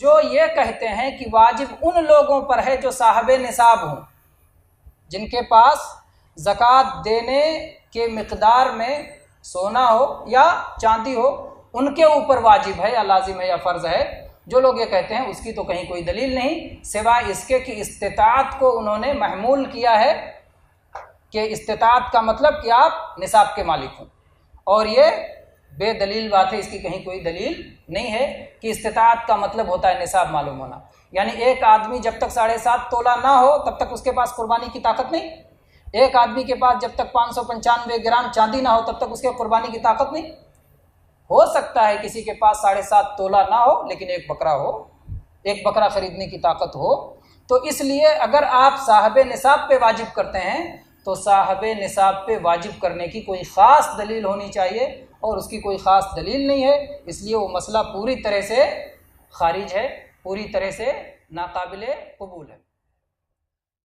जो ये कहते हैं कि वाजिब उन लोगों पर है जो साहब निसाब हों, जिनके पास ज़कात देने के मिक़दार में सोना हो या चांदी हो, उनके ऊपर वाजिब है या लाजिम है या फ़र्ज़ है। जो लोग ये कहते हैं उसकी तो कहीं कोई दलील नहीं, सिवाय इसके कि इस्तिताअत को उन्होंने महमूल किया है कि इस्तिताअत का मतलब कि आप निसाब के मालिक हों, और ये बेदलील बात है, इसकी कहीं कोई दलील नहीं है कि इस्तिताअत का मतलब होता है निसाब मालूम होना। यानी एक आदमी जब तक 7.5 तोला ना हो तब तक उसके पास कुर्बानी की ताकत नहीं। एक आदमी के पास जब तक 595 ग्राम चांदी ना हो तब तक उसके कुर्बानी की ताकत नहीं। हो सकता है किसी के पास 7.5 तोला ना हो लेकिन एक बकरा हो, एक बकरा खरीदने की ताकत हो। तो इसलिए अगर आप साहब निसाब पे वाजिब करते हैं तो साहब निसाब पे वाजिब करने की कोई ख़ास दलील होनी चाहिए, और उसकी कोई ख़ास दलील नहीं है, इसलिए वो मसला पूरी तरह से खारिज है, पूरी तरह से नाकाबिले कबूल है।